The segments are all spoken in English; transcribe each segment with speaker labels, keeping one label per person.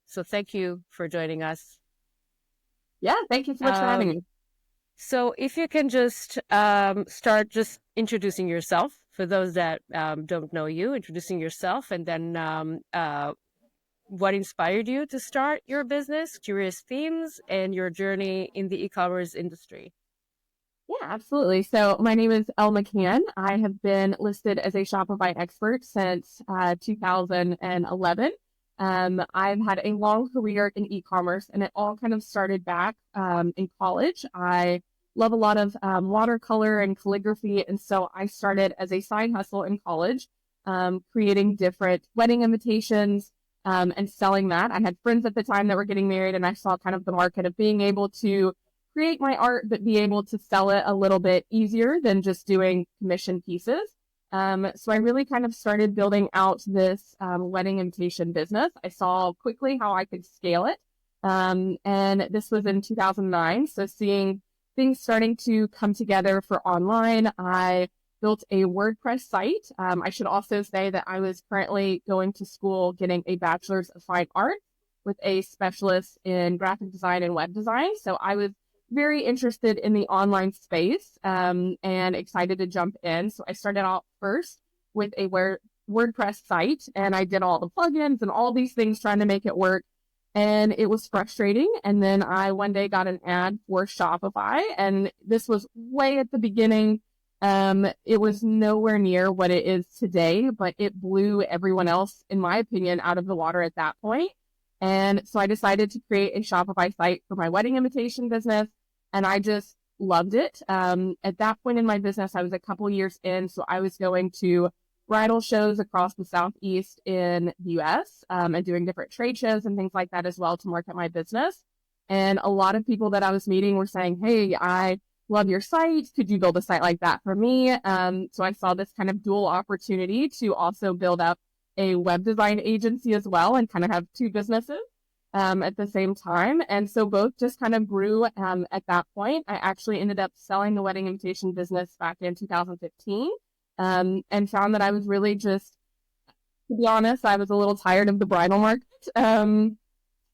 Speaker 1: So thank you for joining us.
Speaker 2: Yeah, thank you so much for having me.
Speaker 1: So if you can just start just introducing yourself for those that don't know you, introducing yourself, and then what inspired you to start your business, curious themes, and your journey in the e-commerce industry.
Speaker 2: Yeah, absolutely. So my name is Elle McCann. I have been listed as a Shopify expert since 2011. I've had a long career in e-commerce, and it all kind of started back in college. I love a lot of watercolor and calligraphy, and so I started as a side hustle in college, creating different wedding invitations and selling that. I had friends at the time that were getting married, and I saw kind of the market of being able to create my art, but be able to sell it a little bit easier than just doing commission pieces. So I really kind of started building out this wedding invitation business. I saw quickly how I could scale it. And this was in 2009. So seeing things starting to come together for online, I built a WordPress site. I should also say that I was currently going to school getting a bachelor's of fine art with a specialist in graphic design and web design. So I was very interested in the online space and excited to jump in. So I started out first with a WordPress site, and I did all the plugins and all these things trying to make it work. And it was frustrating. And then I one day got an ad for Shopify, and this was way at the beginning. It was nowhere near what it is today, but it blew everyone else, in my opinion, out of the water at that point. And so I decided to create a Shopify site for my wedding invitation business, and I just loved it. At that point in my business, I was a couple years in, so I was going to bridal shows across the Southeast in the US and doing different trade shows and things like that as well to market my business. And a lot of people that I was meeting were saying, hey, I love your site. Could you build a site like that for me? So I saw this kind of dual opportunity to also build up a web design agency as well and kind of have two businesses at the same time. And so both just kind of grew at that point. I actually ended up selling the wedding invitation business back in 2015 and found that I was really just, to be honest, I was a little tired of the bridal market.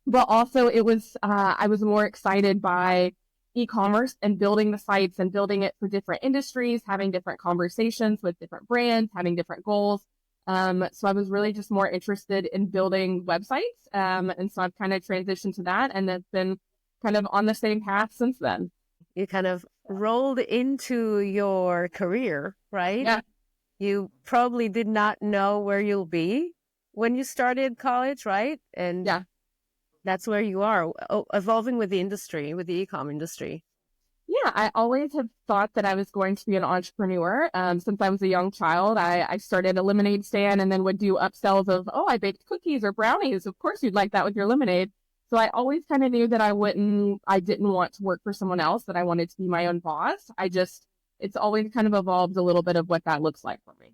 Speaker 2: But also it was, I was more excited by e-commerce and building the sites and building it for different industries, having different conversations with different brands, having different goals. So I was really just more interested in building websites. And so I've kind of transitioned to that, and it's been kind of on the same path since then.
Speaker 1: You kind of rolled into your career, right?
Speaker 2: Yeah.
Speaker 1: You probably did not know where you'll be when you started college, right? And
Speaker 2: yeah,
Speaker 1: that's where you are, evolving with the industry, with the e-com industry.
Speaker 2: Yeah, I always have thought that I was going to be an entrepreneur. Since I was a young child, I started a lemonade stand and then would do upsells of, oh, I baked cookies or brownies. Of course, you'd like that with your lemonade. So I always kind of knew that I didn't want to work for someone else, that I wanted to be my own boss. It's always kind of evolved a little bit of what that looks like for me.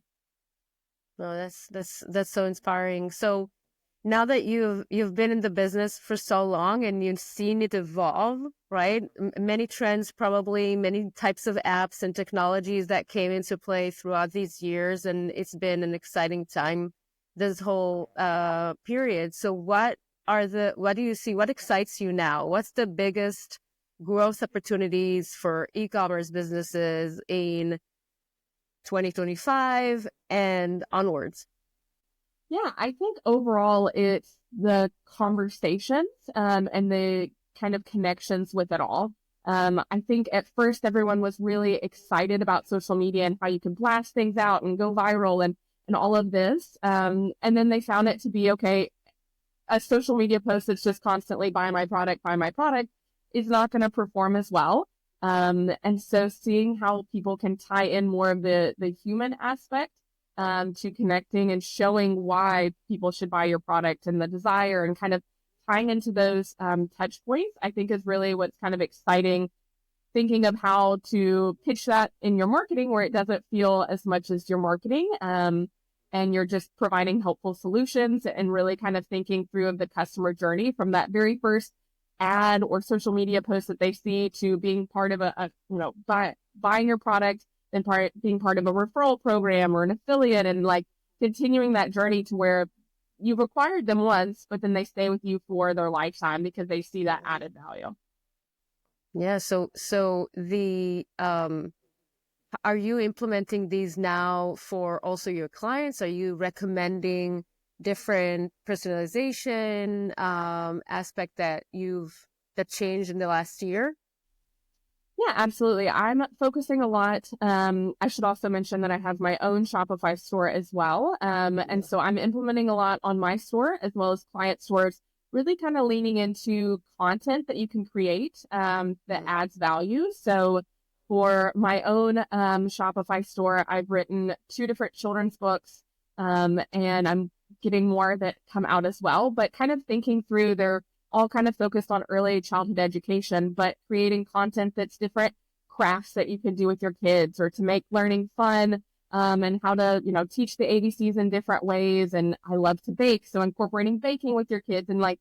Speaker 1: Well, that's so inspiring. So now that you've been in the business for so long and you've seen it evolve, right? Many trends, probably many types of apps and technologies that came into play throughout these years, and it's been an exciting time this whole period. So what do you see? What excites you now? What's the biggest growth opportunities for e-commerce businesses in 2025 and onwards?
Speaker 2: Yeah, I think overall it's the conversations and the kind of connections with it all. I think at first everyone was really excited about social media and how you can blast things out and go viral and all of this. And then they found it to be, okay, a social media post that's just constantly buy my product is not going to perform as well. And so seeing how people can tie in more of the human aspect to connecting and showing why people should buy your product and the desire and kind of tying into those touch points, I think is really what's kind of exciting, thinking of how to pitch that in your marketing where it doesn't feel as much as your marketing and you're just providing helpful solutions and really kind of thinking through of the customer journey from that very first ad or social media post that they see to being part of buying your product and being part of a referral program or an affiliate and like continuing that journey to where you've acquired them once, but then they stay with you for their lifetime because they see that added value.
Speaker 1: Yeah. So the are you implementing these now for also your clients? Are you recommending different personalization aspect that changed in the last year?
Speaker 2: Yeah, absolutely. I'm focusing a lot. I should also mention that I have my own Shopify store as well. And so I'm implementing a lot on my store as well as client stores, really kind of leaning into content that you can create that adds value. So for my own Shopify store, I've written 2 different children's books, and I'm getting more that come out as well, but kind of thinking through their all kind of focused on early childhood education, but creating content that's different crafts that you can do with your kids or to make learning fun, and how to, teach the ABCs in different ways. And I love to bake. So incorporating baking with your kids and like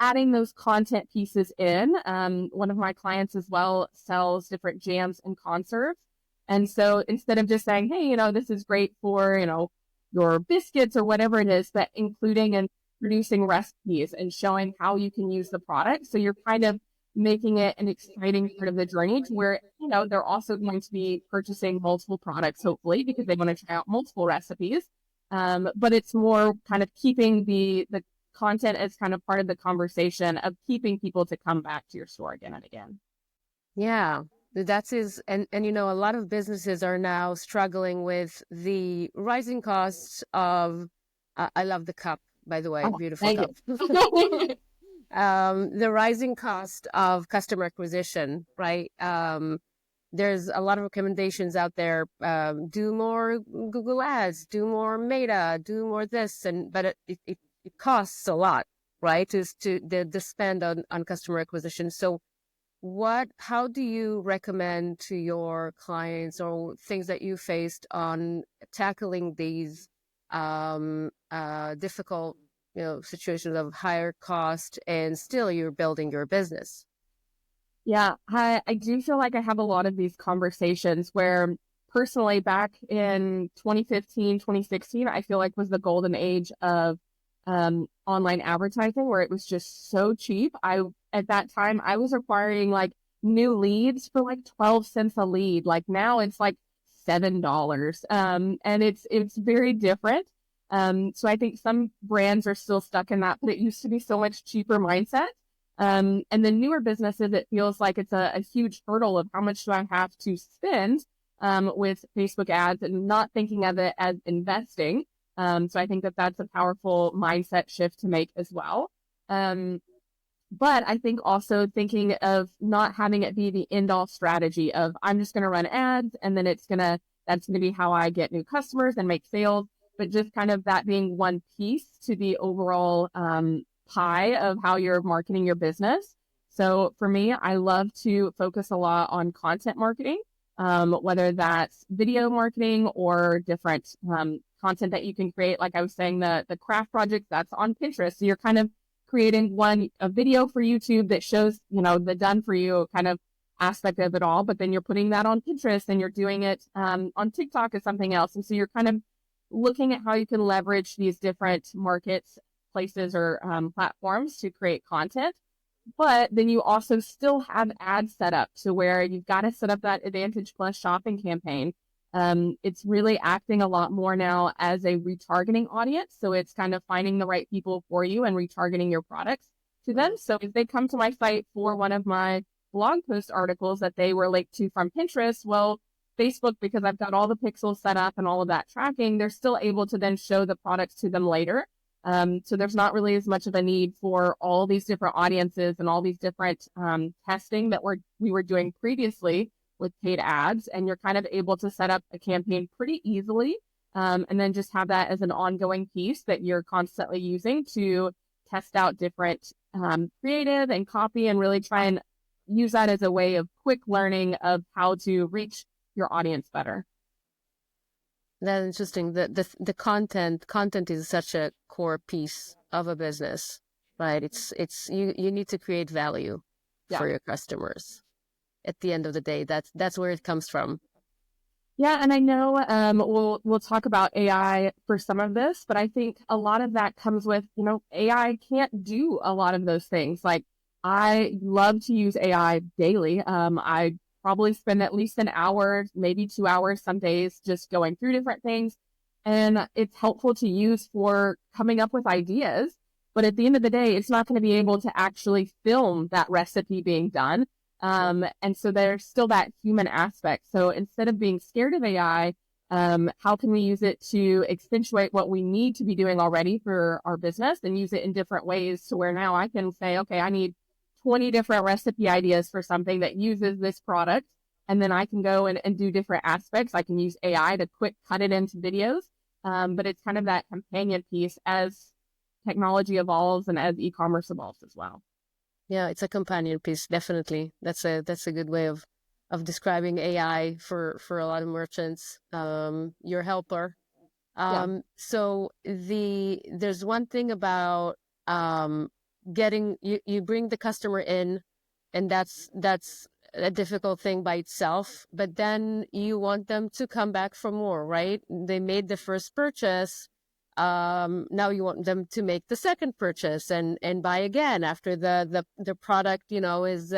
Speaker 2: adding those content pieces in. One of my clients as well sells different jams and conserves. And so instead of just saying, hey, this is great for, your biscuits or whatever it is, but including and producing recipes and showing how you can use the product. So you're kind of making it an exciting part of the journey to where, they're also going to be purchasing multiple products, hopefully, because they want to try out multiple recipes. But it's more kind of keeping the content as kind of part of the conversation of keeping people to come back to your store again and again.
Speaker 1: Yeah, that is, and a lot of businesses are now struggling with the rising costs of. I love the cup, by the way,
Speaker 2: Oh,
Speaker 1: beautiful
Speaker 2: thank
Speaker 1: cup.
Speaker 2: you.
Speaker 1: The rising cost of customer acquisition, right? There's a lot of recommendations out there. Do more Google Ads, do more Meta, do more this, but it costs a lot, right? To the spend on customer acquisition. So how do you recommend to your clients or things that you faced on tackling these difficult situations of higher cost and still you're building your business?
Speaker 2: Yeah, I do feel like I have a lot of these conversations where personally back in 2015, 2016, I feel like was the golden age of online advertising where it was just so cheap. At that time, I was acquiring like new leads for like 12 cents a lead. Like now it's like $7. And it's very different. So I think some brands are still stuck in that, but it used to be so much cheaper mindset. And the newer businesses, it feels like it's a huge hurdle of how much do I have to spend with Facebook ads and not thinking of it as investing. So I think that that's a powerful mindset shift to make as well. But I think also thinking of not having it be the end all strategy of I'm just going to run ads and then that's going to be how I get new customers and make sales, but just kind of that being one piece to the overall pie of how you're marketing your business. So for me, I love to focus a lot on content marketing, whether that's video marketing or different content that you can create. Like I was saying, the craft project that's on Pinterest. So you're kind of creating a video for YouTube that shows, the done for you kind of aspect of it all, but then you're putting that on Pinterest and you're doing it on TikTok or something else. And so you're kind of looking at how you can leverage these different markets, places, or platforms to create content. But then you also still have ads set up to where you've got to set up that Advantage Plus shopping campaign. It's really acting a lot more now as a retargeting audience. So it's kind of finding the right people for you and retargeting your products to them. So if they come to my site for one of my blog post articles that they were linked to from Pinterest, well, Facebook, because I've got all the pixels set up and all of that tracking, they're still able to then show the products to them later. So there's not really as much of a need for all these different audiences and all these different testing that we were doing previously with paid ads. And you're kind of able to set up a campaign pretty easily, and then just have that as an ongoing piece that you're constantly using to test out different creative and copy and really try and use that as a way of quick learning of how to reach your audience better.
Speaker 1: That's interesting. The content is such a core piece of a business, right? It's you need to create value for your customers. At the end of the day, that's where it comes from.
Speaker 2: Yeah, and I know we'll talk about AI for some of this, but I think a lot of that comes with, AI can't do a lot of those things. Like I love to use AI daily. I probably spend at least an hour, maybe 2 hours some days just going through different things. And it's helpful to use for coming up with ideas. But at the end of the day, it's not going to be able to actually film that recipe being done. And so there's still that human aspect. So instead of being scared of AI, how can we use it to accentuate what we need to be doing already for our business and use it in different ways to where now I can say, okay, I need 20 different recipe ideas for something that uses this product. And then I can go and do different aspects. I can use AI to quick cut it into videos. But it's kind of that companion piece as technology evolves and as e-commerce evolves as well.
Speaker 1: Yeah, it's a companion piece, definitely. That's a good way of describing AI for a lot of merchants. Your helper.
Speaker 2: Yeah.
Speaker 1: So there's one thing about getting you bring the customer in, and that's a difficult thing by itself. But then you want them to come back for more, right? They made the first purchase. Now you want them to make the second purchase and buy again after the product is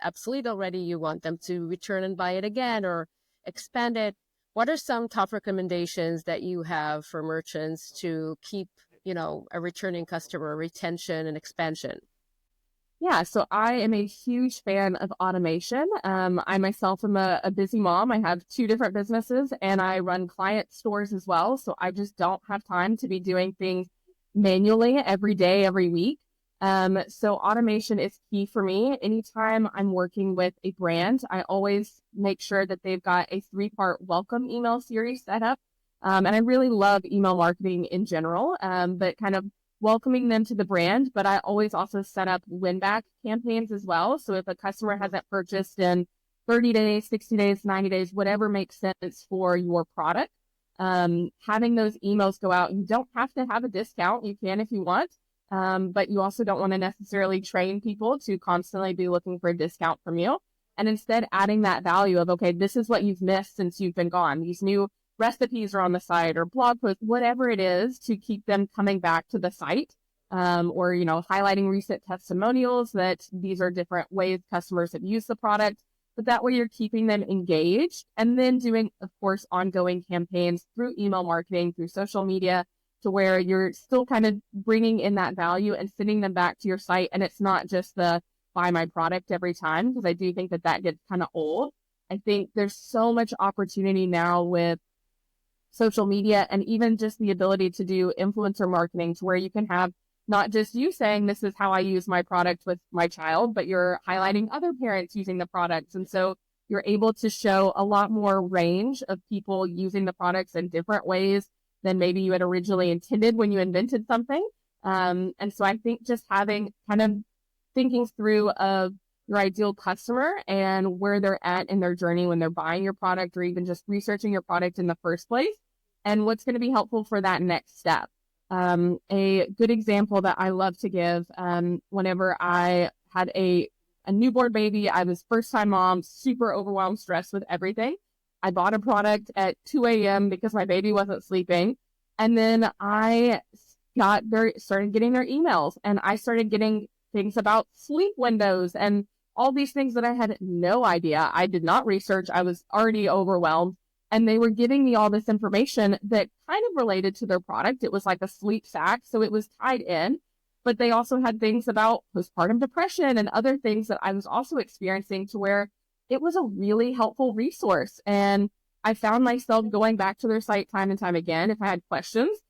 Speaker 1: obsolete already. You want them to return and buy it again or expand it. What are some top recommendations that you have for merchants to keep a returning customer retention and expansion?
Speaker 2: Yeah, so I am a huge fan of automation. I myself am a busy mom. I have two different businesses and I run client stores as well. So I just don't have time to be doing things manually every day, every week. So automation is key for me. Anytime I'm working with a brand, I always make sure that they've got a 3-part welcome email series set up. And I really love email marketing in general, but kind of welcoming them to the brand, but I always also set up win back campaigns as well. So if a customer hasn't purchased in 30 days, 60 days, 90 days, whatever makes sense for your product, having those emails go out, you don't have to have a discount. You can if you want, but you also don't want to necessarily train people to constantly be looking for a discount from you. And instead adding that value of, okay, this is what you've missed since you've been gone. These new recipes are on the site or blog posts, whatever it is to keep them coming back to the site, or, highlighting recent testimonials that these are different ways customers have used the product. But that way you're keeping them engaged and then doing, of course, ongoing campaigns through email marketing, through social media to where you're still kind of bringing in that value and sending them back to your site. And it's not just the buy my product every time, because I do think that gets kind of old. I think there's so much opportunity now with social media and even just the ability to do influencer marketing to where you can have not just you saying this is how I use my product with my child, but you're highlighting other parents using the products. And so you're able to show a lot more range of people using the products in different ways than maybe you had originally intended when you invented something. And so I think just having kind of thinking through of your ideal customer and where they're at in their journey when they're buying your product or even just researching your product in the first place and what's going to be helpful for that next step. A good example that I love to give, whenever I had a newborn baby, I was first time mom, super overwhelmed, stressed with everything. I bought a product at 2 a.m. because my baby wasn't sleeping. And then I started getting their emails and I started getting things about sleep windows and all these things that I had no idea. I did not research. I was already overwhelmed. And they were giving me all this information that kind of related to their product. It was like a sleep fact. So it was tied in. But they also had things about postpartum depression and other things that I was also experiencing to where it was a really helpful resource. And I found myself going back to their site time and time again if I had questions,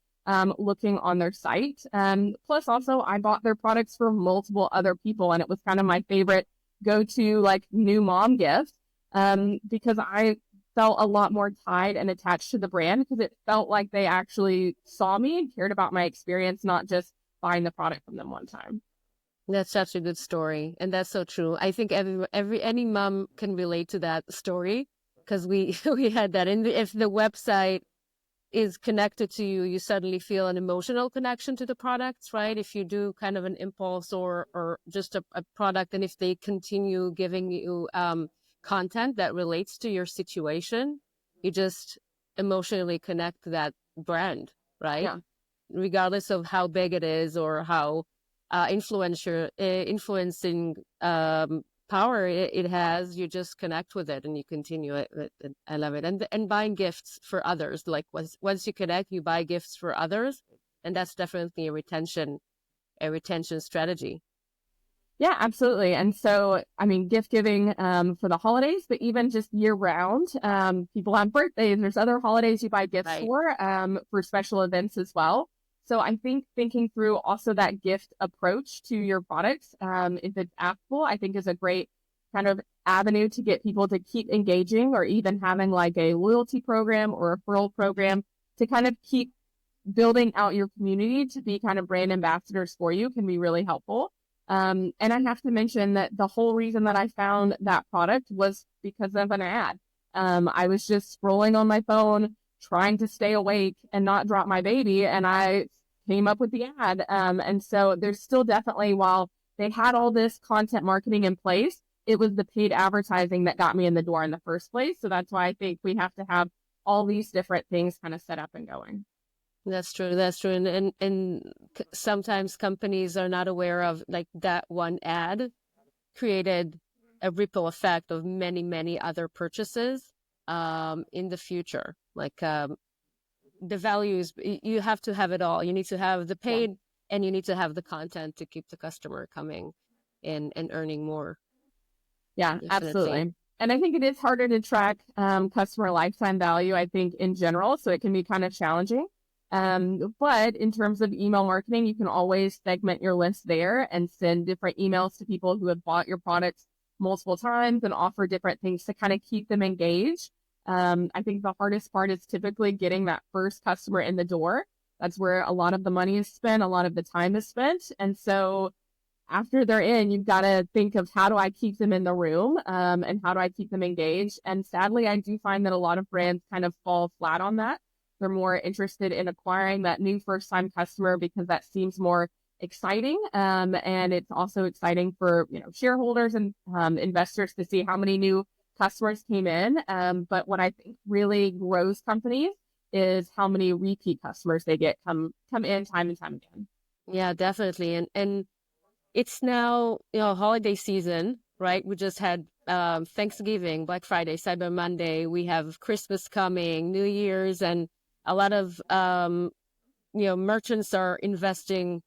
Speaker 2: looking on their site. Plus also I bought their products for multiple other people. And it was kind of my favorite go-to like new mom gift, because I felt a lot more tied and attached to the brand because it felt like they actually saw me and cared about my experience, not just buying the product from them one time.
Speaker 1: That's such a good story, and that's so true. I think any mom can relate to that story because we we had that. And if the website is connected to you, you suddenly feel an emotional connection to the products, right? If you do kind of an impulse or just a product, and if they continue giving you content that relates to your situation, you just emotionally connect to that brand, right?
Speaker 2: Yeah.
Speaker 1: Regardless of how big it is or how influencing power it has, you just connect with it and you continue it. I love it. And buying gifts for others, like once you connect, you buy gifts for others, and that's definitely a retention strategy.
Speaker 2: Yeah, absolutely. And so, I mean, gift giving for the holidays, but even just year round, people have birthdays. There's other holidays you buy gifts
Speaker 1: Right.
Speaker 2: for special events as well. So I think thinking through also that gift approach to your products, if it's applicable, I think is a great kind of avenue to get people to keep engaging, or even having like a loyalty program or a referral program to kind of keep building out your community to be kind of brand ambassadors for you can be really helpful. And I have to mention that the whole reason that I found that product was because of an ad. I was just scrolling on my phone, trying to stay awake and not drop my baby, and I came up with the ad. And so there's still definitely, while they had all this content marketing in place, it was the paid advertising that got me in the door in the first place. So that's why I think we have to have all these different things kind of set up and going.
Speaker 1: That's true. That's true. And sometimes companies are not aware of like that one ad created a ripple effect of many, many other purchases in the future. Like the values, you have to have it all. You need to have the
Speaker 2: Yeah.
Speaker 1: paid and you need to have the content to keep the customer coming and earning more.
Speaker 2: Yeah,
Speaker 1: Definitely.
Speaker 2: absolutely. And I think it is harder to track customer lifetime value, I think, in general. So it can be kind of challenging. But in terms of email marketing, you can always segment your list there and send different emails to people who have bought your products multiple times and offer different things to kind of keep them engaged. I think the hardest part is typically getting that first customer in the door. That's where a lot of the money is spent, a lot of the time is spent. And so after they're in, you've got to think of, how do I keep them in the room, and how do I keep them engaged? And sadly, I do find that a lot of brands kind of fall flat on that. They're more interested in acquiring that new first time customer because that seems more exciting. And it's also exciting for, shareholders and investors to see how many new customers came in. But what I think really grows companies is how many repeat customers they get come in time and time again.
Speaker 1: Yeah, definitely. And it's now, holiday season, right? We just had Thanksgiving, Black Friday, Cyber Monday. We have Christmas coming, New Year's, and a lot of merchants are investing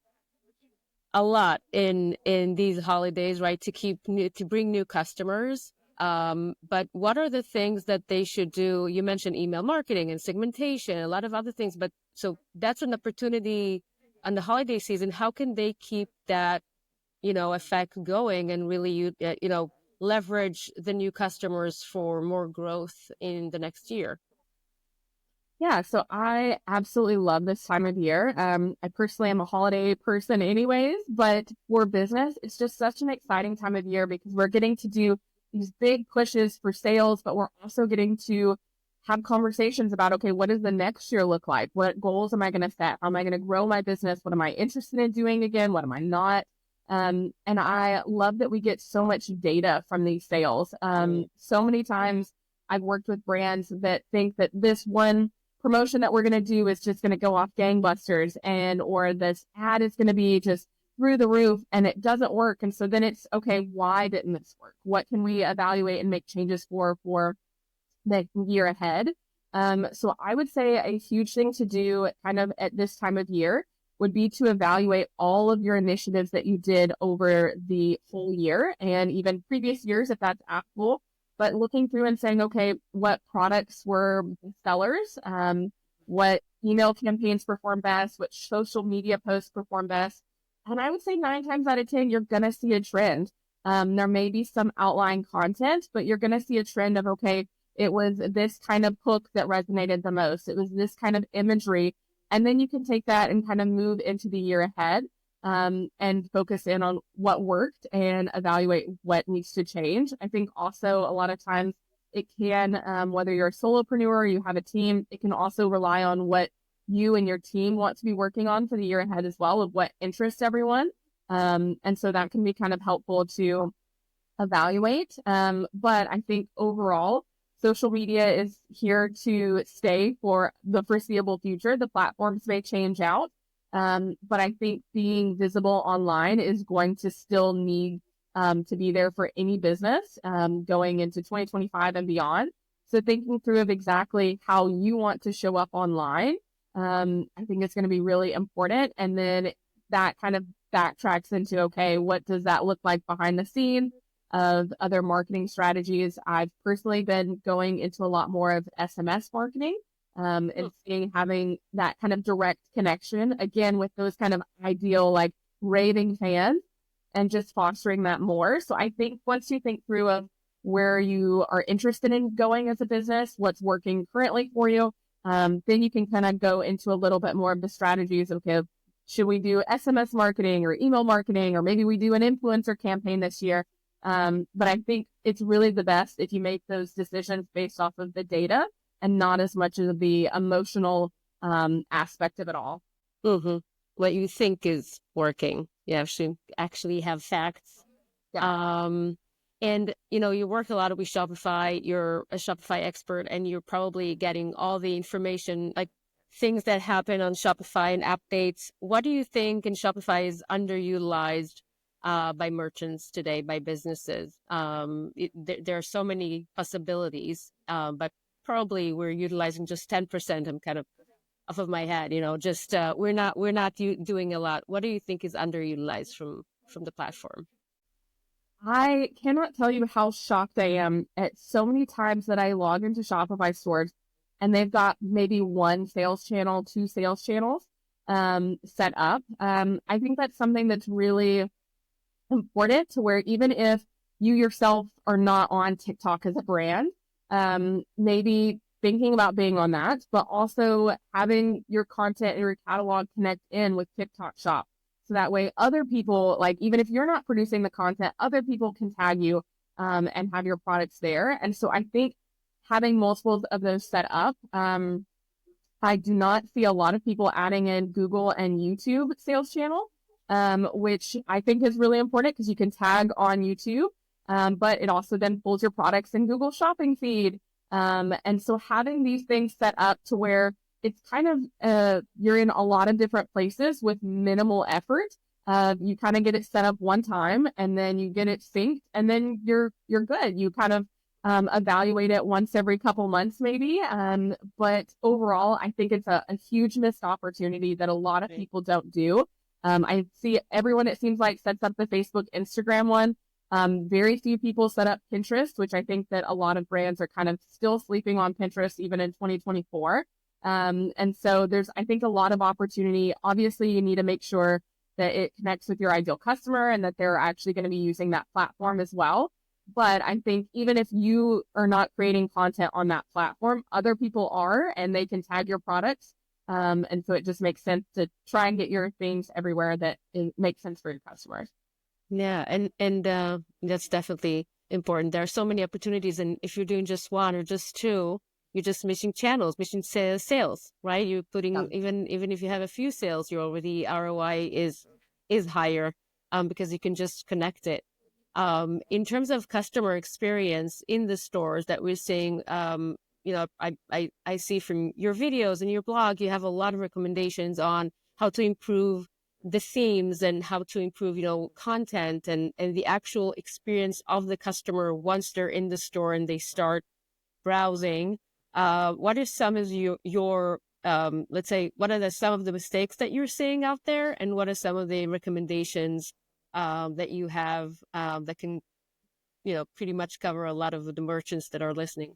Speaker 1: a lot in these holidays, right? To bring new customers. But what are the things that they should do? You mentioned email marketing and segmentation, a lot of other things. But so that's an opportunity on the holiday season. How can they keep that effect going and really, leverage the new customers for more growth in the next year?
Speaker 2: Yeah, so I absolutely love this time of year. I personally am a holiday person anyways, but for business, it's just such an exciting time of year because we're getting to do these big pushes for sales, but we're also getting to have conversations about, okay, what does the next year look like? What goals am I going to set? How am I going to grow my business? What am I interested in doing again? What am I not? And I love that we get so much data from these sales. So many times I've worked with brands that think that this one promotion that we're going to do is just going to go off gangbusters, or this ad is going to be just through the roof, and it doesn't work. And so then it's, okay, why didn't this work? What can we evaluate and make changes for the year ahead? So I would say a huge thing to do kind of at this time of year would be to evaluate all of your initiatives that you did over the whole year and even previous years, if that's applicable, but looking through and saying, okay, what products were sellers? What email campaigns perform best? What social media posts perform best? And I would say 9 times out of 10, you're going to see a trend. There may be some outlying content, but you're going to see a trend of, okay, it was this kind of hook that resonated the most. It was this kind of imagery. And then you can take that and kind of move into the year ahead, and focus in on what worked and evaluate what needs to change. I think also a lot of times it can, whether you're a solopreneur or you have a team, it can also rely on what you and your team want to be working on for the year ahead as well, of what interests everyone. And so that can be kind of helpful to evaluate. But I think overall, social media is here to stay for the foreseeable future. The platforms may change out, but I think being visible online is going to still need to be there for any business going into 2025 and beyond. So thinking through of exactly how you want to show up online, I think it's going to be really important. And then that kind of backtracks into, okay, what does that look like behind the scenes of other marketing strategies? I've personally been going into a lot more of SMS marketing and having that kind of direct connection, again, with those kind of ideal, like raving fans, and just fostering that more. So I think once you think through of where you are interested in going as a business, what's working currently for you, then you can kind of go into a little bit more of the strategies. Okay, should we do SMS marketing or email marketing, or maybe we do an influencer campaign this year? But I think it's really the best if you make those decisions based off of the data and not as much of the emotional aspect of it all.
Speaker 1: Mm-hmm. What you think is working. You have to actually have facts.
Speaker 2: Yeah.
Speaker 1: And, you work a lot with Shopify. You're a Shopify expert, and you're probably getting all the information, like things that happen on Shopify and updates. What do you think in Shopify is underutilized by merchants today, by businesses? There are so many possibilities, but probably we're utilizing just 10%. I'm kind of off of my head, just we're not doing a lot. What do you think is underutilized from the platform?
Speaker 2: I cannot tell you how shocked I am at so many times that I log into Shopify stores and they've got maybe one sales channel, two sales channels set up. I think that's something that's really important, to where even if you yourself are not on TikTok as a brand, maybe thinking about being on that, but also having your content and your catalog connect in with TikTok Shop. So that way other people, like even if you're not producing the content, other people can tag you and have your products there. And so I think having multiples of those set up, I do not see a lot of people adding in Google and YouTube sales channel, which I think is really important because you can tag on YouTube, but it also then pulls your products in Google shopping feed. And so having these things set up to where it's kind of, you're in a lot of different places with minimal effort. You kind of get it set up one time and then you get it synced and then you're good. You kind of evaluate it once every couple months maybe. But overall, I think it's a huge missed opportunity that a lot of people don't do. I see everyone, it seems like, sets up the Facebook, Instagram one. Very few people set up Pinterest, which I think that a lot of brands are kind of still sleeping on Pinterest even in 2024. And so there's, I think, a lot of opportunity. Obviously, you need to make sure that it connects with your ideal customer and that they're actually going to be using that platform as well. But I think even if you are not creating content on that platform, other people are, and they can tag your products. And so it just makes sense to try and get your things everywhere that it makes sense for your customers.
Speaker 1: Yeah, and that's definitely important. There are so many opportunities, and if you're doing just one or just two, you're just missing channels, missing sales, right? You're putting even if you have a few sales, your already ROI is higher because you can just connect it. In terms of customer experience in the stores that we're seeing, I see from your videos and your blog, you have a lot of recommendations on how to improve the themes and how to improve, content and the actual experience of the customer once they're in the store and they start browsing. What are some of your let's say, what are some of the mistakes that you're seeing out there, and what are some of the recommendations that you have that can, pretty much cover a lot of the merchants that are listening?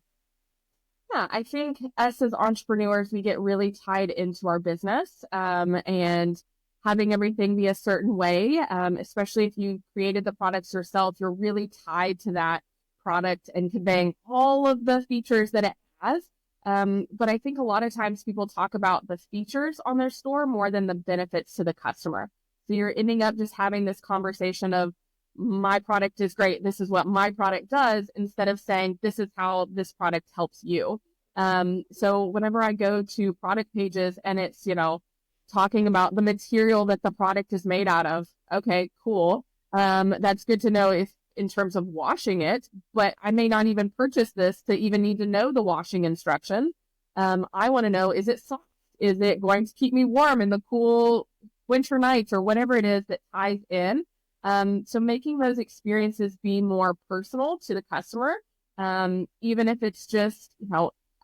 Speaker 2: Yeah, I think us as entrepreneurs, we get really tied into our business and having everything be a certain way, especially if you created the products yourself, you're really tied to that product and conveying all of the features that it has. But I think a lot of times people talk about the features on their store more than the benefits to the customer. So you're ending up just having this conversation of, my product is great, this is what my product does, instead of saying, this is how this product helps you. So whenever I go to product pages and it's, talking about the material that the product is made out of, okay, cool. That's good to know. in terms of washing it, but I may not even purchase this to even need to know the washing instructions. I want to know, is it soft? Is it going to keep me warm in the cool winter nights or whatever it is that ties in? So making those experiences be more personal to the customer, even if it's just,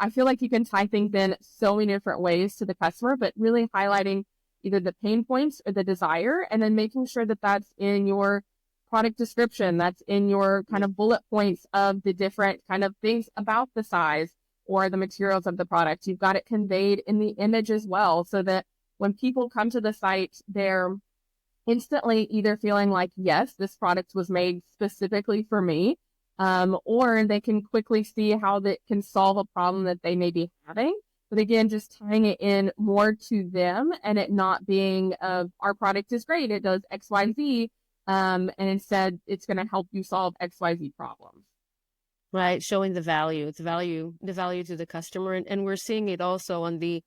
Speaker 2: I feel like you can tie things in so many different ways to the customer, but really highlighting either the pain points or the desire, and then making sure that that's in your product description, that's in your kind of bullet points of the different kind of things about the size or the materials of the product. You've got it conveyed in the image as well, so that when people come to the site, they're instantly either feeling like, yes, this product was made specifically for me, or they can quickly see how that can solve a problem that they may be having. But again, just tying it in more to them and it not being our product is great, it does X, Y, Z, and instead it's going to help you solve X, Y, Z problems.
Speaker 1: Right, showing the value, the value to the customer, and we're seeing it also on the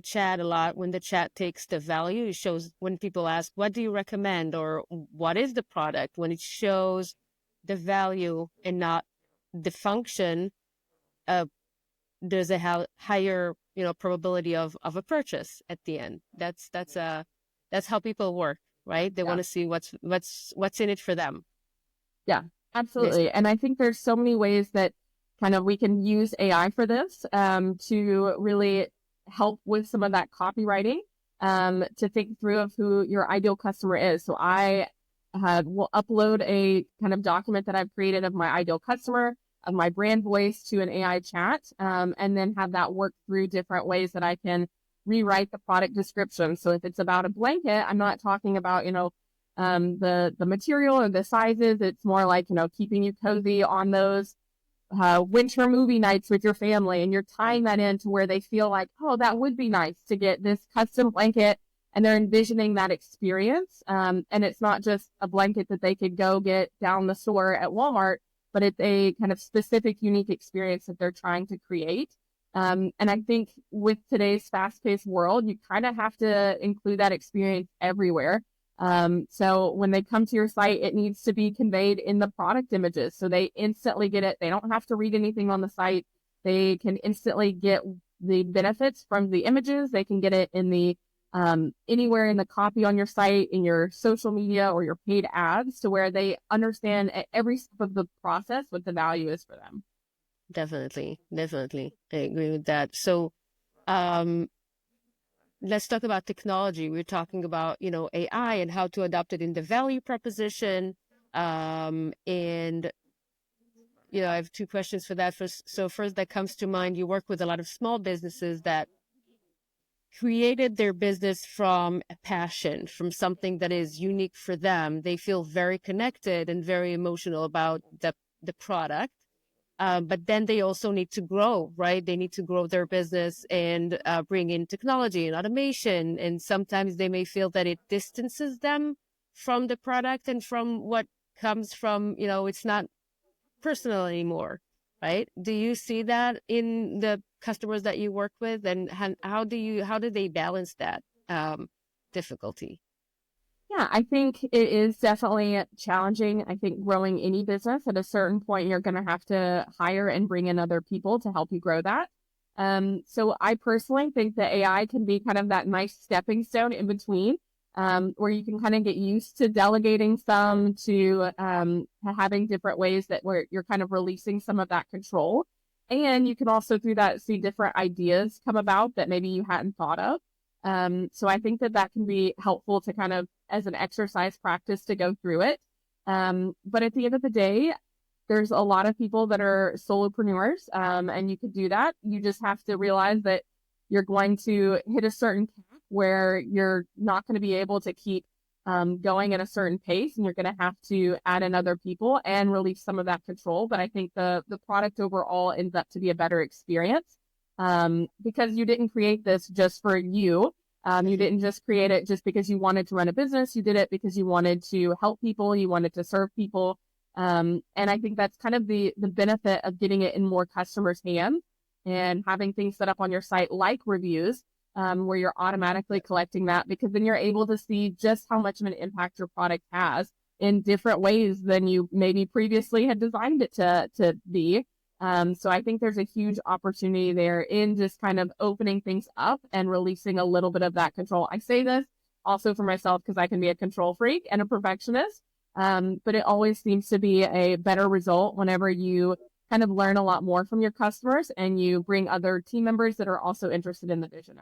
Speaker 1: chat a lot. When the chat takes the value, it shows when people ask, "What do you recommend?" or "What is the product?" When it shows the value and not the function, there's a higher probability of a purchase at the end. That's how people work, right? They want to see what's in it for them.
Speaker 2: Yeah, absolutely. And I think there's so many ways that kind of we can use AI for this, to really help with some of that copywriting, to think through of who your ideal customer is. So I will upload a kind of document that I've created of my ideal customer, of my brand voice to an AI chat, and then have that work through different ways that I can rewrite the product description. So if it's about a blanket, I'm not talking about, the material or the sizes. It's more like, keeping you cozy on those winter movie nights with your family, and you're tying that into where they feel like, oh, that would be nice to get this custom blanket, and they're envisioning that experience. And it's not just a blanket that they could go get down the store at Walmart, but it's a kind of specific, unique experience that they're trying to create. And I think with today's fast-paced world, you kind of have to include that experience everywhere. So when they come to your site, it needs to be conveyed in the product images, so they instantly get it. They don't have to read anything on the site. They can instantly get the benefits from the images. They can get it in the anywhere in the copy on your site, in your social media or your paid ads, to where they understand at every step of the process what the value is for them.
Speaker 1: Definitely. I agree with that. So, let's talk about technology. We're talking about, AI and how to adopt it in the value proposition. And, I have two questions for that. First, that comes to mind, you work with a lot of small businesses that created their business from a passion, from something that is unique for them. They feel very connected and very emotional about the product. But then they also need to grow, right? They need to grow their business and bring in technology and automation. And sometimes they may feel that it distances them from the product and from what comes from, it's not personal anymore, right? Do you see that in the customers that you work with? And how do they balance that difficulty?
Speaker 2: Yeah, I think it is definitely challenging. I think growing any business, at a certain point, you're going to have to hire and bring in other people to help you grow that. So I personally think that AI can be kind of that nice stepping stone in between, where you can kind of get used to delegating some, to having different ways that where you're kind of releasing some of that control. And you can also through that see different ideas come about that maybe you hadn't thought of. So I think that can be helpful to kind of as an exercise practice to go through it. But at the end of the day, there's a lot of people that are solopreneurs, and you could do that. You just have to realize that you're going to hit a certain cap where you're not going to be able to keep going at a certain pace, and you're going to have to add in other people and release some of that control. But I think the product overall ends up to be a better experience, because you didn't create this just for you. You didn't just create it just because you wanted to run a business. You did it because you wanted to help people. You wanted to serve people. And I think that's kind of the benefit of getting it in more customers' hands and having things set up on your site like reviews, where you're automatically collecting that, because then you're able to see just how much of an impact your product has in different ways than you maybe previously had designed it to be. So I think there's a huge opportunity there in just kind of opening things up and releasing a little bit of that control. I say this also for myself because I can be a control freak and a perfectionist. But it always seems to be a better result whenever you kind of learn a lot more from your customers and you bring other team members that are also interested in the vision.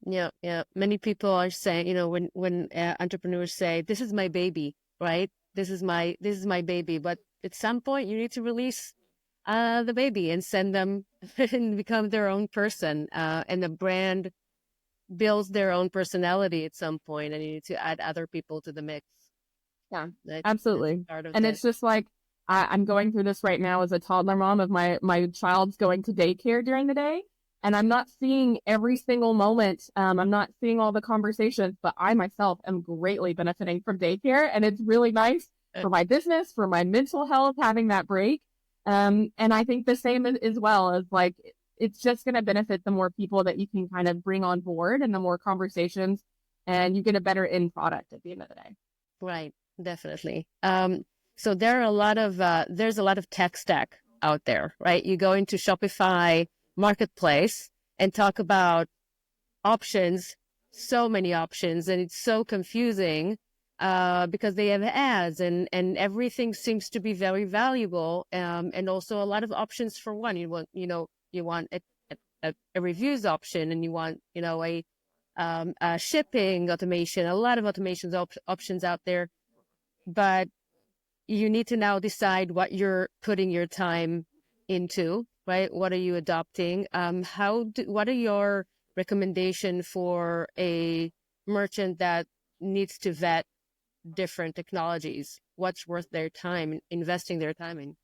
Speaker 1: Yeah, yeah. Many people are saying, when entrepreneurs say, "This is my baby," right? This is my baby. But at some point, you need to release the baby and send them and become their own person. And the brand builds their own personality at some point, and you need to add other people to the mix.
Speaker 2: Yeah,
Speaker 1: That's
Speaker 2: absolutely.
Speaker 1: part of
Speaker 2: And
Speaker 1: that.
Speaker 2: it's just like I'm going through this right now as a toddler mom of my child's going to daycare during the day. And I'm not seeing every single moment. I'm not seeing all the conversations, but I myself am greatly benefiting from daycare. And it's really nice for my business, for my mental health, having that break. And I think the same as well as like, it's just going to benefit the more people that you can kind of bring on board and the more conversations, and you get a better end product at the end of the day.
Speaker 1: Right, definitely. So there's a lot of tech stack out there, right? You go into Shopify Marketplace and talk about options, so many options, and it's so confusing because they have ads and everything seems to be very valuable, and also a lot of options for one. You want a reviews option, and you want a shipping automation, a lot of options out there, but you need to now decide what you're putting your time into, right? What are you adopting? What are your recommendation for a merchant that needs to vet different technologies? What's worth their time, investing their time in?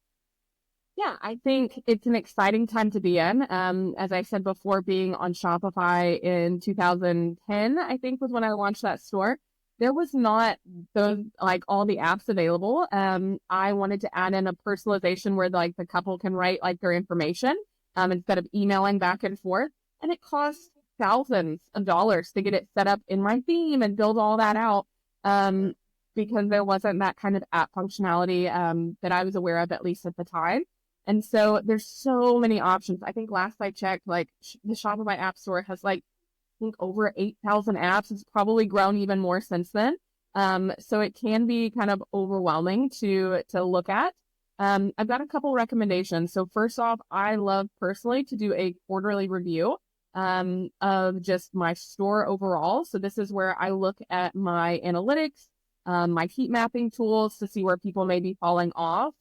Speaker 2: Yeah, I think it's an exciting time to be in. As I said before, being on Shopify in 2010, I think was when I launched that store. There was not those like all the apps available. I wanted to add in a personalization where like the couple can write like their information instead of emailing back and forth, and it costs thousands of dollars to get it set up in my theme and build all that out. Because there wasn't that kind of app functionality that I was aware of, at least at the time. And so there's so many options. I think last I checked, like the Shopify App Store has like, I think over 8,000 apps. It's probably grown even more since then. So it can be kind of overwhelming to look at. I've got a couple recommendations. So first off, I love personally to do a quarterly review of just my store overall. So this is where I look at my analytics, my heat mapping tools to see where people may be falling off.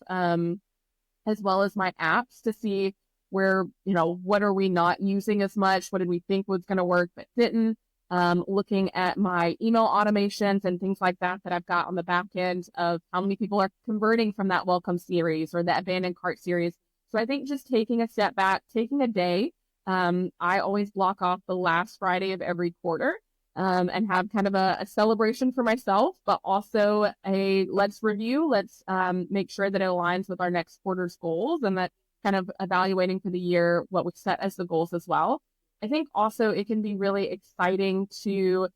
Speaker 2: As well as my apps to see where, what are we not using as much? What did we think was going to work but didn't? Looking at my email automations and things like that I've got on the back end of how many people are converting from that welcome series or the abandoned cart series. So I think just taking a step back, taking a day. I always block off the last Friday of every quarter. And have kind of a celebration for myself, but also let's review, let's make sure that it aligns with our next quarter's goals and that kind of evaluating for the year what we set as the goals as well. I think also it can be really exciting to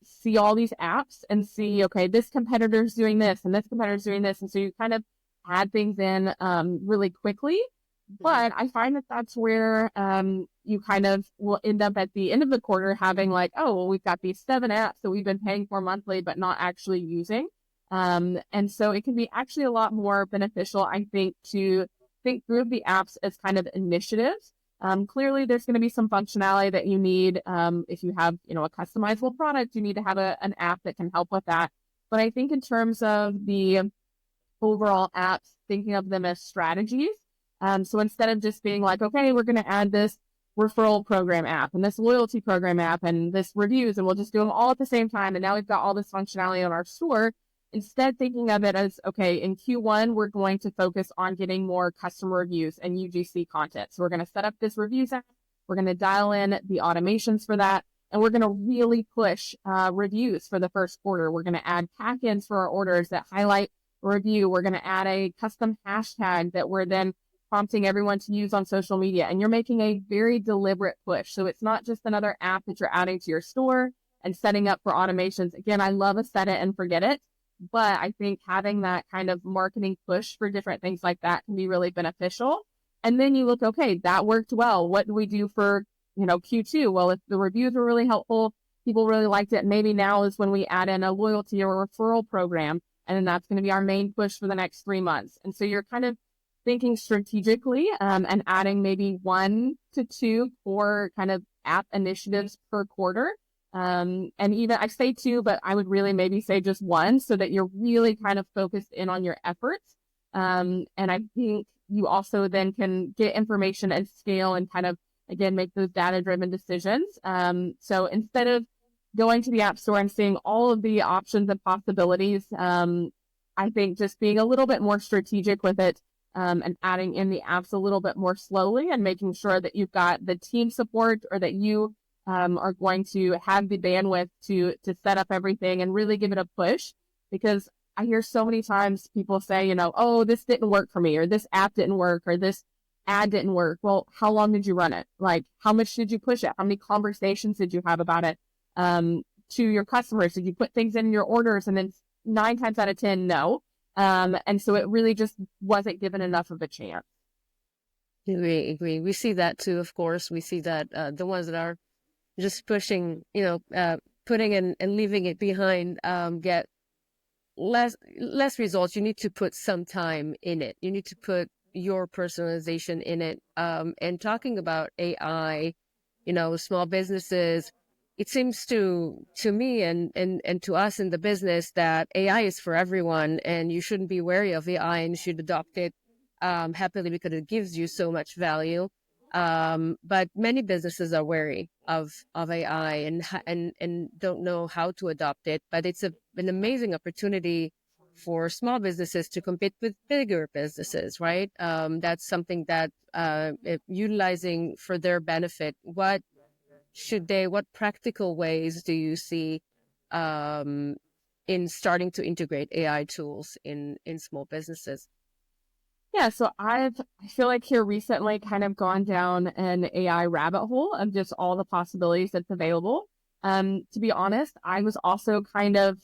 Speaker 2: see all these apps and see, okay, this competitor's doing this and this competitor's doing this. And so you kind of add things in really quickly. But I find that that's where you kind of will end up at the end of the quarter having like, oh, well, we've got these 7 apps that we've been paying for monthly, but not actually using. And so it can be actually a lot more beneficial, I think, to think through the apps as kind of initiatives. Clearly, there's going to be some functionality that you need. If you have, a customizable product, you need to have an app that can help with that. But I think in terms of the overall apps, thinking of them as strategies. So instead of just being like, okay, we're going to add this referral program app and this loyalty program app and this reviews, and we'll just do them all at the same time. And now we've got all this functionality on our store. Instead, thinking of it as, okay, in Q1, we're going to focus on getting more customer reviews and UGC content. So we're going to set up this reviews app. We're going to dial in the automations for that. And we're going to really push reviews for the first quarter. We're going to add pack-ins for our orders that highlight a review. We're going to add a custom hashtag that we're then prompting everyone to use on social media. And you're making a very deliberate push. So it's not just another app that you're adding to your store and setting up for automations. Again, I love a set it and forget it. But I think having that kind of marketing push for different things like that can be really beneficial. And then you look, okay, that worked well. What do we do for, Q2? Well, if the reviews were really helpful, people really liked it. Maybe now is when we add in a loyalty or referral program. And then that's going to be our main push for the next 3 months. And so you're kind of thinking strategically and adding maybe 1 to 2 core kind of app initiatives per quarter. And even I say 2, but I would really maybe say just 1 so that you're really kind of focused in on your efforts. And I think you also then can get information and scale and kind of, again, make those data-driven decisions. So instead of going to the App Store and seeing all of the options and possibilities, I think just being a little bit more strategic with it and adding in the apps a little bit more slowly and making sure that you've got the team support or that you are going to have the bandwidth to set up everything and really give it a push. Because I hear so many times people say, oh, this didn't work for me, or this app didn't work, or this ad didn't work. Well, how long did you run it? Like, how much did you push it? How many conversations did you have about it to your customers? Did you put things in your orders? And then 9 times out of 10, no. And so it really just wasn't given enough of a chance.
Speaker 1: Agree. We see that too, of course. We see that the ones that are just pushing, putting in and leaving it behind, get less results. You need to put some time in it. You need to put your personalization in it. And talking about AI, small businesses, it seems to me and to us in the business that AI is for everyone, and you shouldn't be wary of AI and you should adopt it happily because it gives you so much value. But many businesses are wary of AI and don't know how to adopt it. But it's an amazing opportunity for small businesses to compete with bigger businesses, right? That's something that utilizing for their benefit. What practical ways do you see in starting to integrate AI tools in small businesses?
Speaker 2: Yeah, so I feel like here recently kind of gone down an AI rabbit hole of just all the possibilities that's available. To be honest, I was also kind of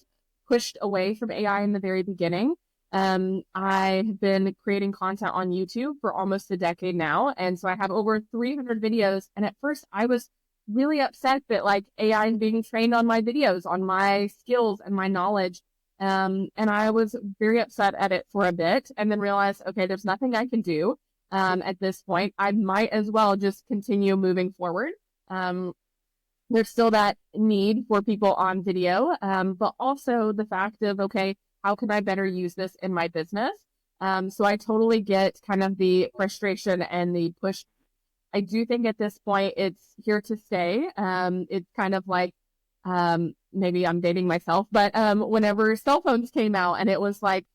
Speaker 2: pushed away from AI in the very beginning. I have been creating content on YouTube for almost a decade now. And so I have over 300 videos. And at first I was really upset that like AI is being trained on my videos, on my skills and my knowledge. And I was very upset at it for a bit and then realized, okay, there's nothing I can do at this point. I might as well just continue moving forward. There's still that need for people on video, but also the fact of, okay, how can I better use this in my business? So I totally get kind of the frustration and the push. I do think at this point it's here to stay. It's kind of like, maybe I'm dating myself, but whenever cell phones came out and it was like,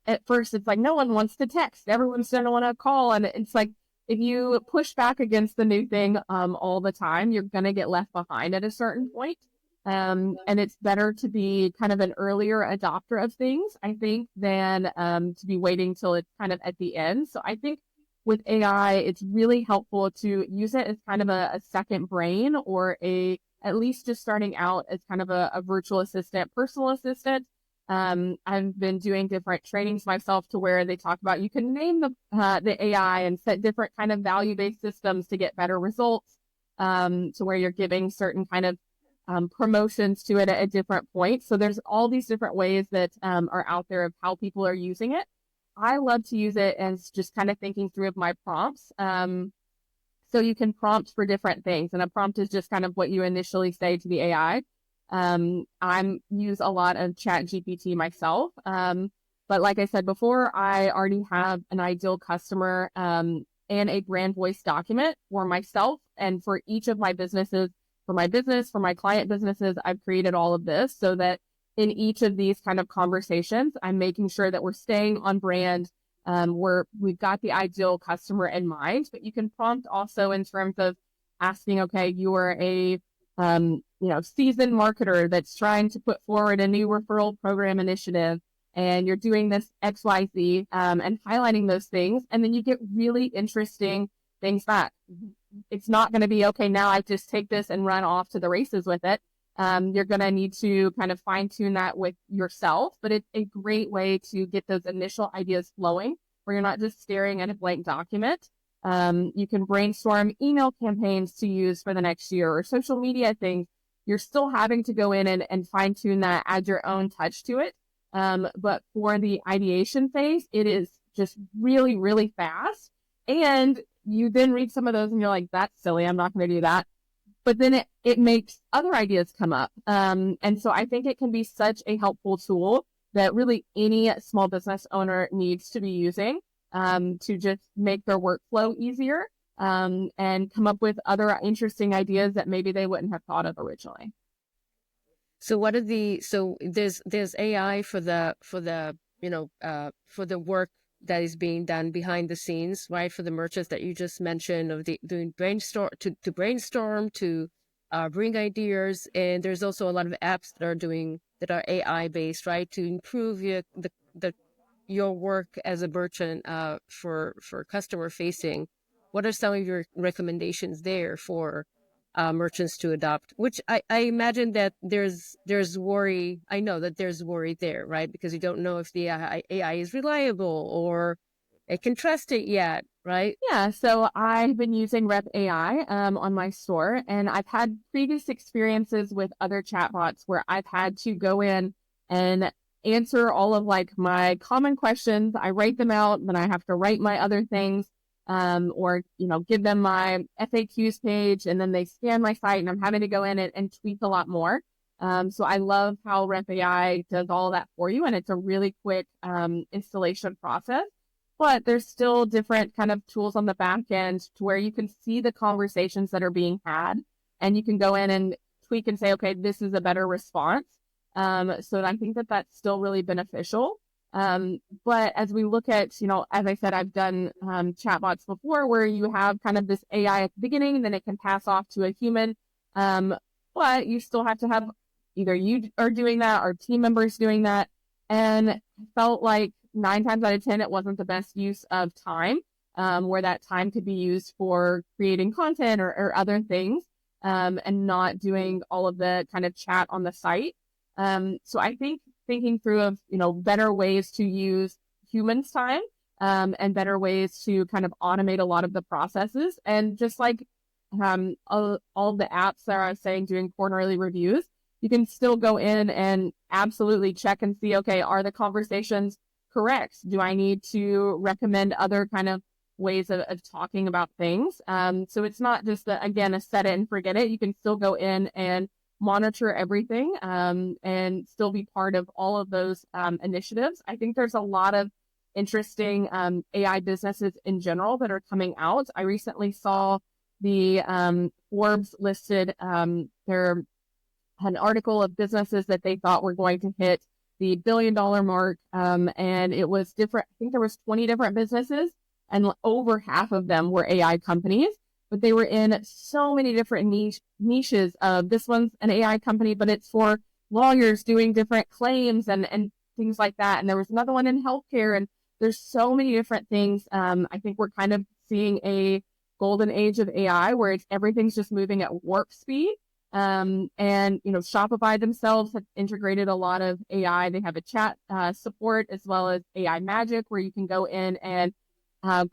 Speaker 2: at first it's like, no one wants to text. Everyone's going to want to call. And it's like, if you push back against the new thing all the time, you're going to get left behind at a certain point. And it's better to be kind of an earlier adopter of things, I think, than to be waiting till it's kind of at the end. So I think with AI, it's really helpful to use it as kind of a second brain, or at least just starting out as kind of a virtual assistant, personal assistant. I've been doing different trainings myself to where they talk about you can name the AI and set different kind of value-based systems to get better results, to where you're giving certain kind of promotions to it at different points. So there's all these different ways that are out there of how people are using it. I love to use it as just kind of thinking through of my prompts. So you can prompt for different things, and a prompt is just kind of what you initially say to the AI. I use a lot of ChatGPT myself. But like I said before, I already have an ideal customer and a brand voice document for myself and for each of my businesses. For my business, for my client businesses, I've created all of this so that in each of these kind of conversations, I'm making sure that we're staying on brand. We've got the ideal customer in mind, but you can prompt also in terms of asking, okay, you are a seasoned marketer that's trying to put forward a new referral program initiative, and you're doing this XYZ, and highlighting those things, and then you get really interesting things back. It's not going to be, okay, now I just take this and run off to the races with it. You're going to need to kind of fine tune that with yourself, but it's a great way to get those initial ideas flowing where you're not just staring at a blank document. You can brainstorm email campaigns to use for the next year or social media things. You're still having to go in and fine tune that, add your own touch to it. But for the ideation phase, it is just really, really fast. And you then read some of those and you're like, that's silly. I'm not going to do that. But then it makes other ideas come up. And so I think it can be such a helpful tool that really any small business owner needs to be using to just make their workflow easier and come up with other interesting ideas that maybe they wouldn't have thought of originally.
Speaker 1: So there's AI for the work that is being done behind the scenes, right? For the merchants that you just mentioned of doing brainstorm to brainstorm to bring ideas, and there's also a lot of apps that are AI based, right, to improve your work as a merchant for customer facing. What are some of your recommendations there for merchants to adopt? Which I imagine that there's worry. I know that there's worry there, right? Because you don't know if the AI is reliable or it can trust it yet, right?
Speaker 2: Yeah, so I've been using Rep AI on my store, and I've had previous experiences with other chatbots where I've had to go in and answer all of like my common questions. I write them out, then I have to write my other things, or give them my FAQs page, and then they scan my site, and I'm having to go in and tweak a lot more. So I love how Rep AI does all that for you, and it's a really quick installation process. But there's still different kind of tools on the back end to where you can see the conversations that are being had, and you can go in and tweak and say, okay, this is a better response. So I think that that's still really beneficial. But as we look at, as I said, I've done chatbots before where you have kind of this AI at the beginning, and then it can pass off to a human. But you still have to have either you are doing that or team members doing that. And I felt like 9 times out of 10, it wasn't the best use of time, where that time could be used for creating content or other things, and not doing all of the kind of chat on the site. So I think thinking through of, better ways to use humans' time, and better ways to kind of automate a lot of the processes. And just like all the apps that I was saying doing quarterly reviews, you can still go in and absolutely check and see, okay, are the conversations correct? Do I need to recommend other kind of ways of talking about things? So it's not just, again, a set it and forget it. You can still go in and monitor everything, and still be part of all of those initiatives. I think there's a lot of interesting AI businesses in general that are coming out. I recently saw the Forbes listed an article of businesses that they thought were going to hit the $1 billion mark, and it was different. I think there was 20 different businesses, and over half of them were AI companies, but they were in so many different niches. This one's an AI company, but it's for lawyers doing different claims and things like that. And there was another one in healthcare, and there's so many different things. I think we're kind of seeing a golden age of AI where everything's just moving at warp speed. And Shopify themselves have integrated a lot of AI. They have a chat support as well as AI magic, where you can go in and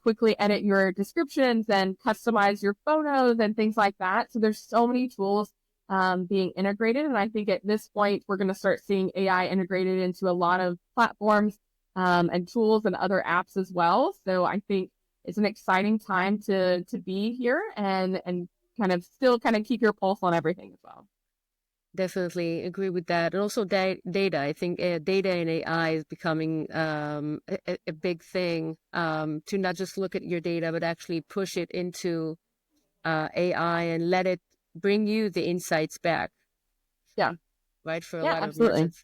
Speaker 2: quickly edit your descriptions and customize your photos and things like that. So there's so many tools being integrated. And I think at this point, we're going to start seeing AI integrated into a lot of platforms and tools and other apps as well. So I think it's an exciting time to be here and kind of still kind of keep your pulse on everything as well.
Speaker 1: Definitely agree with that. And also data. I think data and AI is becoming a big thing, to not just look at your data, but actually push it into AI and let it bring you the insights back.
Speaker 2: Yeah.
Speaker 1: Right. For a
Speaker 2: Yeah,
Speaker 1: lot
Speaker 2: absolutely.
Speaker 1: of merchants.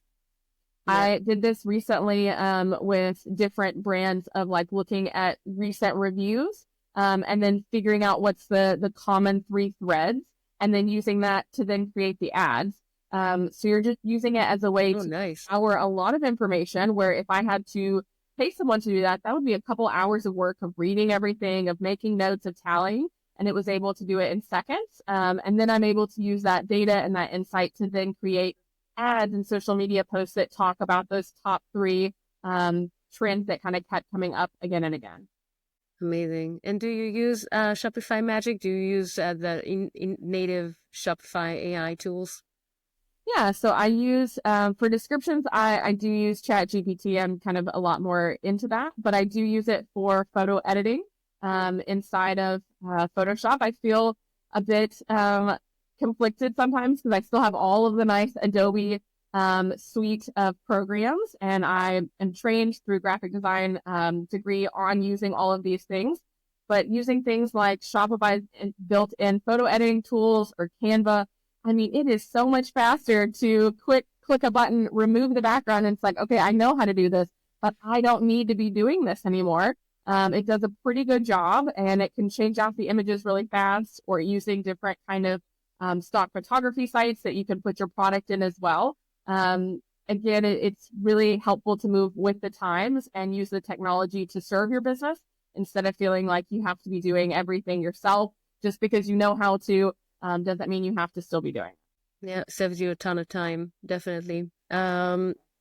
Speaker 1: Yeah.
Speaker 2: I did this recently with different brands of like looking at recent reviews, and then figuring out what's the common 3 threads, and then using that to then create the ads. So you're just using it as a way to power a lot of information, where if I had to pay someone to do that, that would be a couple hours of work of reading everything, of making notes, of tallying. and it was able to do it in seconds. And then I'm able to use that data and that insight to then create ads and social media posts that talk about those top three trends that kind of kept coming up again and again.
Speaker 1: Amazing. And do you use Shopify Magic? Do you use the native Shopify AI tools?
Speaker 2: Yeah, so I use for descriptions, I do use ChatGPT. I'm kind of a lot more into that, but I do use it for photo editing inside of Photoshop. I feel a bit conflicted sometimes because I still have all of the nice Adobe suite of programs, and I am trained through graphic design degree on using all of these things. But using things like Shopify's built-in photo editing tools or Canva, I mean, it is so much faster to click a button, remove the background, and it's like, okay, I know how to do this, but I don't need to be doing this anymore. It does a pretty good job, and it can change out the images really fast, or using different kind of stock photography sites that you can put your product in as well. Again, it's really helpful to move with the times and use the technology to serve your business instead of feeling like you have to be doing everything yourself. Just because you know how to doesn't mean you have to still be doing it.
Speaker 1: Yeah, saves you a ton of time, definitely.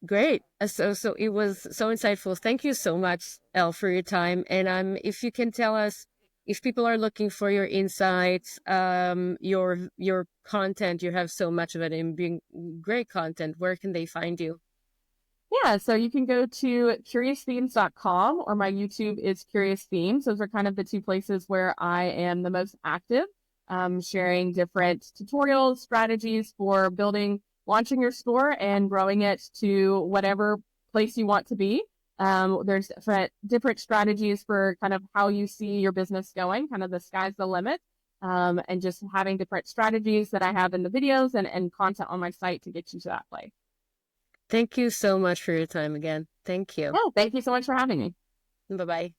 Speaker 1: Great. So it was so insightful. Thank you so much, Elle, for your time. And if you can tell us, if people are looking for your insights, your content, you have so much of it and being great content, where can they find you?
Speaker 2: Yeah, so you can go to curiousthemes.com, or my YouTube is Curious Themes. Those are kind of the two places where I am the most active, sharing different tutorials, strategies for launching your store and growing it to whatever place you want to be. There's different strategies for kind of how you see your business going, kind of the sky's the limit, and just having different strategies that I have in the videos and content on my site to get you to that place.
Speaker 1: Thank you so much for your time again. Thank you.
Speaker 2: Oh, thank you so much for having me.
Speaker 1: Bye-bye.